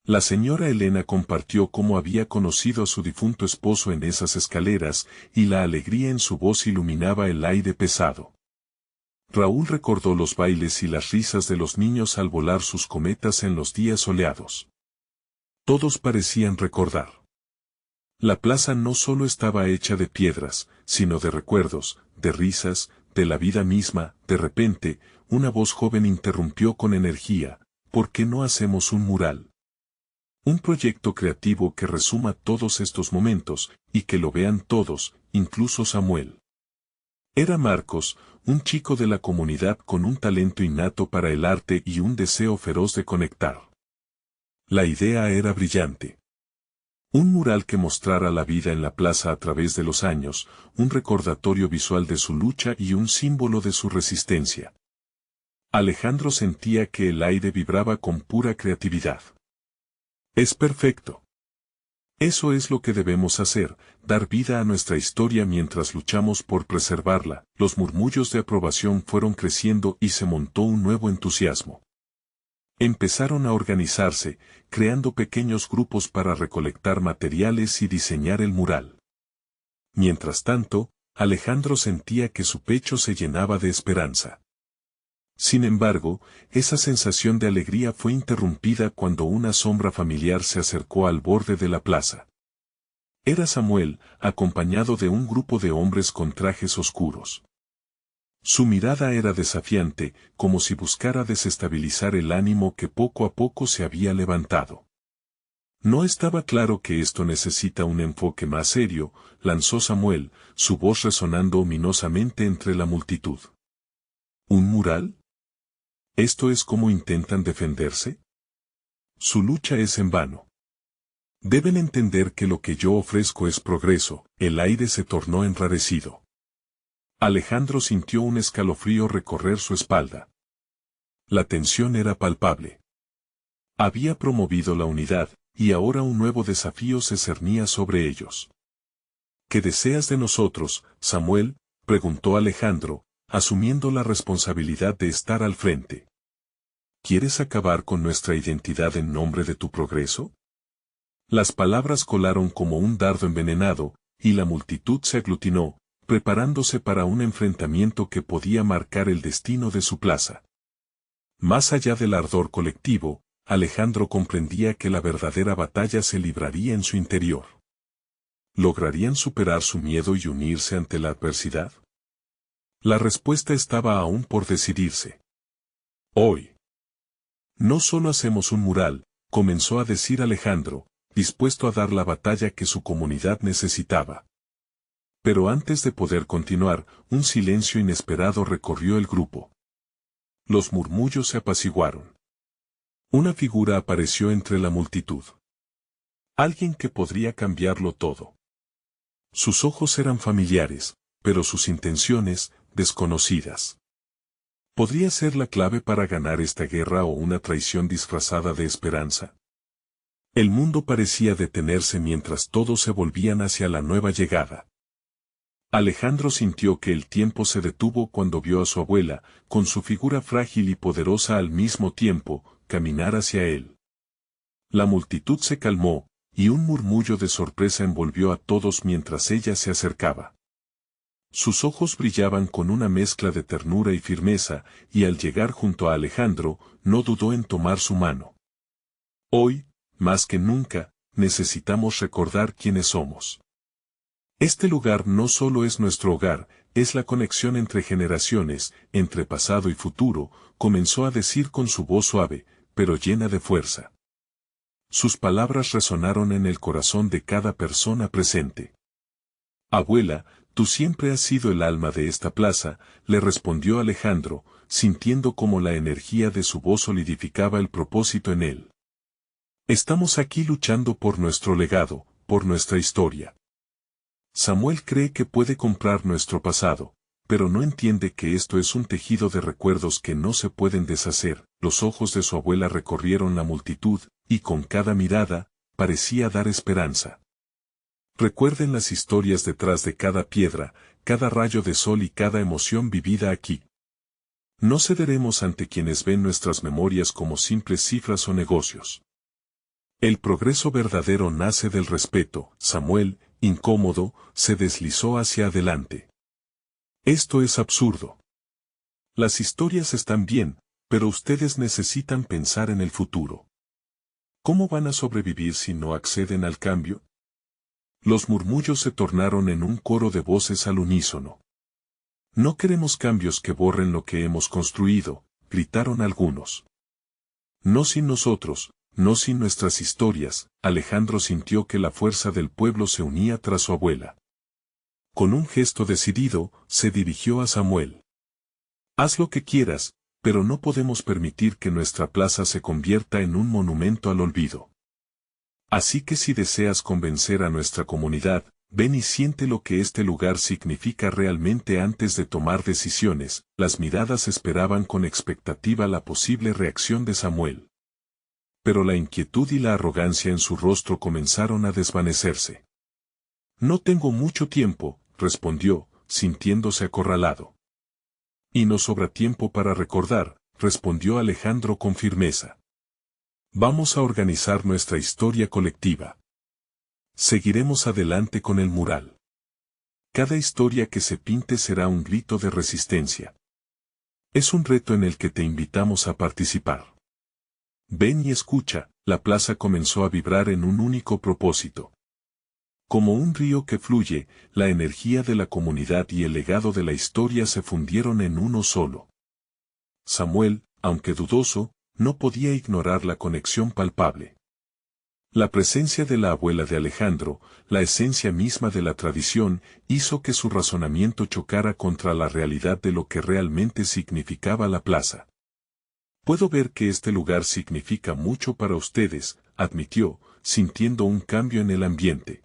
La señora Elena compartió cómo había conocido a su difunto esposo en esas escaleras, y la alegría en su voz iluminaba el aire pesado. Raúl recordó los bailes y las risas de los niños al volar sus cometas en los días soleados. Todos parecían recordar. La plaza no solo estaba hecha de piedras, sino de recuerdos, de risas, de la vida misma. De repente, una voz joven interrumpió con energía: ¿por qué no hacemos un mural? Un proyecto creativo que resuma todos estos momentos, y que lo vean todos, incluso Samuel. Era Marcos, un chico de la comunidad con un talento innato para el arte y un deseo feroz de conectar. La idea era brillante. Un mural que mostrara la vida en la plaza a través de los años, un recordatorio visual de su lucha y un símbolo de su resistencia. Alejandro sentía que el aire vibraba con pura creatividad. Es perfecto. Eso es lo que debemos hacer, dar vida a nuestra historia mientras luchamos por preservarla. Los murmullos de aprobación fueron creciendo y se montó un nuevo entusiasmo. Empezaron a organizarse, creando pequeños grupos para recolectar materiales y diseñar el mural. Mientras tanto, Alejandro sentía que su pecho se llenaba de esperanza. Sin embargo, esa sensación de alegría fue interrumpida cuando una sombra familiar se acercó al borde de la plaza. Era Samuel, acompañado de un grupo de hombres con trajes oscuros. Su mirada era desafiante, como si buscara desestabilizar el ánimo que poco a poco se había levantado. No estaba claro que esto necesita un enfoque más serio, lanzó Samuel, su voz resonando ominosamente entre la multitud. ¿Un mural? ¿Esto es cómo intentan defenderse? Su lucha es en vano. Deben entender que lo que yo ofrezco es progreso. El aire se tornó enrarecido. Alejandro sintió un escalofrío recorrer su espalda. La tensión era palpable. Había promovido la unidad, y ahora un nuevo desafío se cernía sobre ellos. ¿Qué deseas de nosotros, Samuel?, preguntó Alejandro, asumiendo la responsabilidad de estar al frente. ¿Quieres acabar con nuestra identidad en nombre de tu progreso? Las palabras colaron como un dardo envenenado, y la multitud se aglutinó, preparándose para un enfrentamiento que podía marcar el destino de su plaza. Más allá del ardor colectivo, Alejandro comprendía que la verdadera batalla se libraría en su interior. ¿Lograrían superar su miedo y unirse ante la adversidad? La respuesta estaba aún por decidirse. Hoy. No solo hacemos un mural, comenzó a decir Alejandro, dispuesto a dar la batalla que su comunidad necesitaba. Pero antes de poder continuar, un silencio inesperado recorrió el grupo. Los murmullos se apaciguaron. Una figura apareció entre la multitud. Alguien que podría cambiarlo todo. Sus ojos eran familiares, pero sus intenciones, desconocidas. ¿Podría ser la clave para ganar esta guerra o una traición disfrazada de esperanza? El mundo parecía detenerse mientras todos se volvían hacia la nueva llegada. Alejandro sintió que el tiempo se detuvo cuando vio a su abuela, con su figura frágil y poderosa al mismo tiempo, caminar hacia él. La multitud se calmó, y un murmullo de sorpresa envolvió a todos mientras ella se acercaba. Sus ojos brillaban con una mezcla de ternura y firmeza, y al llegar junto a Alejandro, no dudó en tomar su mano. Hoy, más que nunca, necesitamos recordar quiénes somos. Este lugar no solo es nuestro hogar, es la conexión entre generaciones, entre pasado y futuro, comenzó a decir con su voz suave, pero llena de fuerza. Sus palabras resonaron en el corazón de cada persona presente. Abuela, tú siempre has sido el alma de esta plaza, le respondió Alejandro, sintiendo cómo la energía de su voz solidificaba el propósito en él. Estamos aquí luchando por nuestro legado, por nuestra historia. Samuel cree que puede comprar nuestro pasado, pero no entiende que esto es un tejido de recuerdos que no se pueden deshacer. Los ojos de su abuela recorrieron la multitud, y con cada mirada, parecía dar esperanza. Recuerden las historias detrás de cada piedra, cada rayo de sol y cada emoción vivida aquí. No cederemos ante quienes ven nuestras memorias como simples cifras o negocios. El progreso verdadero nace del respeto. Samuel, incómodo, se deslizó hacia adelante. Esto es absurdo. Las historias están bien, pero ustedes necesitan pensar en el futuro. ¿Cómo van a sobrevivir si no acceden al cambio? Los murmullos se tornaron en un coro de voces al unísono. No queremos cambios que borren lo que hemos construido, gritaron algunos. No sin nosotros, no sin nuestras historias. Alejandro sintió que la fuerza del pueblo se unía tras su abuela. Con un gesto decidido, se dirigió a Samuel. Haz lo que quieras, pero no podemos permitir que nuestra plaza se convierta en un monumento al olvido. Así que si deseas convencer a nuestra comunidad, ven y siente lo que este lugar significa realmente antes de tomar decisiones. Las miradas esperaban con expectativa la posible reacción de Samuel. Pero la inquietud y la arrogancia en su rostro comenzaron a desvanecerse. No tengo mucho tiempo, respondió, sintiéndose acorralado. Y no sobra tiempo para recordar, respondió Alejandro con firmeza. Vamos a organizar nuestra historia colectiva. Seguiremos adelante con el mural. Cada historia que se pinte será un grito de resistencia. Es un reto en el que te invitamos a participar. Ven y escucha, la plaza comenzó a vibrar en un único propósito. Como un río que fluye, la energía de la comunidad y el legado de la historia se fundieron en uno solo. Samuel, aunque dudoso, no podía ignorar la conexión palpable. La presencia de la abuela de Alejandro, la esencia misma de la tradición, hizo que su razonamiento chocara contra la realidad de lo que realmente significaba la plaza. Puedo ver que este lugar significa mucho para ustedes, admitió, sintiendo un cambio en el ambiente.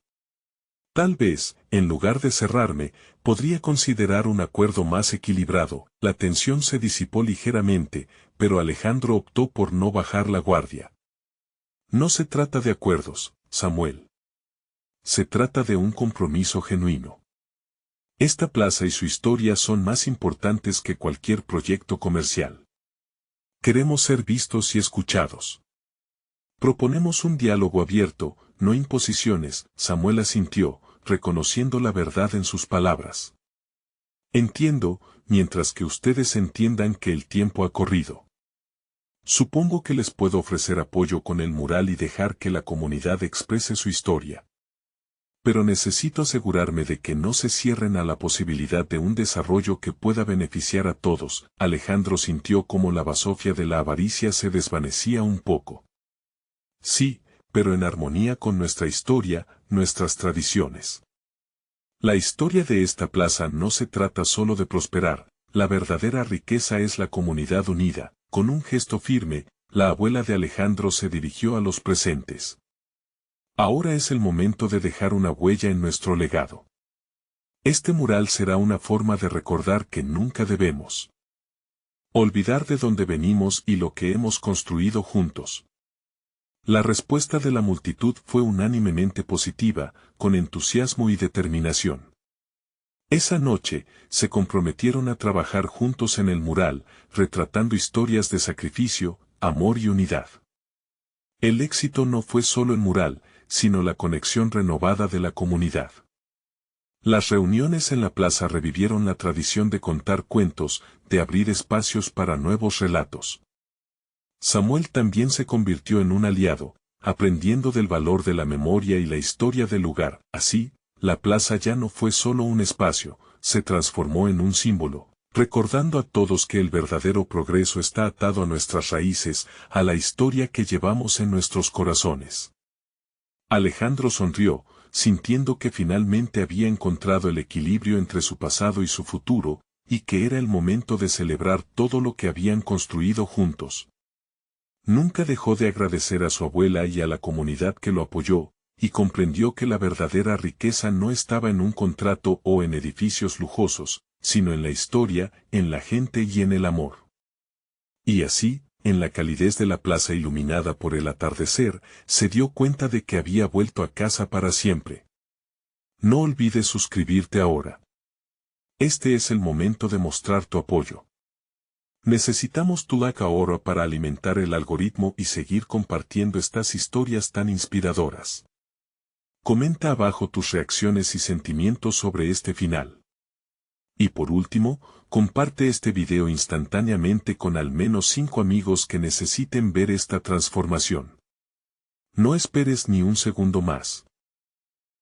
Tal vez, en lugar de cerrarme, podría considerar un acuerdo más equilibrado. La tensión se disipó ligeramente, pero Alejandro optó por no bajar la guardia. No se trata de acuerdos, Samuel. Se trata de un compromiso genuino. Esta plaza y su historia son más importantes que cualquier proyecto comercial. Queremos ser vistos y escuchados. Proponemos un diálogo abierto, no imposiciones, Samuel asintió, reconociendo la verdad en sus palabras. Entiendo, mientras que ustedes entiendan que el tiempo ha corrido. Supongo que les puedo ofrecer apoyo con el mural y dejar que la comunidad exprese su historia. Pero necesito asegurarme de que no se cierren a la posibilidad de un desarrollo que pueda beneficiar a todos. Alejandro sintió como la basofia de la avaricia se desvanecía un poco. Sí, pero en armonía con nuestra historia, nuestras tradiciones. La historia de esta plaza no se trata solo de prosperar, la verdadera riqueza es la comunidad unida. Con un gesto firme, la abuela de Alejandro se dirigió a los presentes. Ahora es el momento de dejar una huella en nuestro legado. Este mural será una forma de recordar que nunca debemos olvidar de dónde venimos y lo que hemos construido juntos. La respuesta de la multitud fue unánimemente positiva, con entusiasmo y determinación. Esa noche, se comprometieron a trabajar juntos en el mural, retratando historias de sacrificio, amor y unidad. El éxito no fue solo el mural, sino la conexión renovada de la comunidad. Las reuniones en la plaza revivieron la tradición de contar cuentos, de abrir espacios para nuevos relatos. Samuel también se convirtió en un aliado, aprendiendo del valor de la memoria y la historia del lugar. Así, la plaza ya no fue solo un espacio, se transformó en un símbolo, recordando a todos que el verdadero progreso está atado a nuestras raíces, a la historia que llevamos en nuestros corazones. Alejandro sonrió, sintiendo que finalmente había encontrado el equilibrio entre su pasado y su futuro, y que era el momento de celebrar todo lo que habían construido juntos. Nunca dejó de agradecer a su abuela y a la comunidad que lo apoyó, y comprendió que la verdadera riqueza no estaba en un contrato o en edificios lujosos, sino en la historia, en la gente y en el amor. Y así, en la calidez de la plaza iluminada por el atardecer, se dio cuenta de que había vuelto a casa para siempre. No olvides suscribirte ahora. Este es el momento de mostrar tu apoyo. Necesitamos tu like ahora para alimentar el algoritmo y seguir compartiendo estas historias tan inspiradoras. Comenta abajo tus reacciones y sentimientos sobre este final. Y por último, comparte este video instantáneamente con al menos 5 amigos que necesiten ver esta transformación. No esperes ni un segundo más.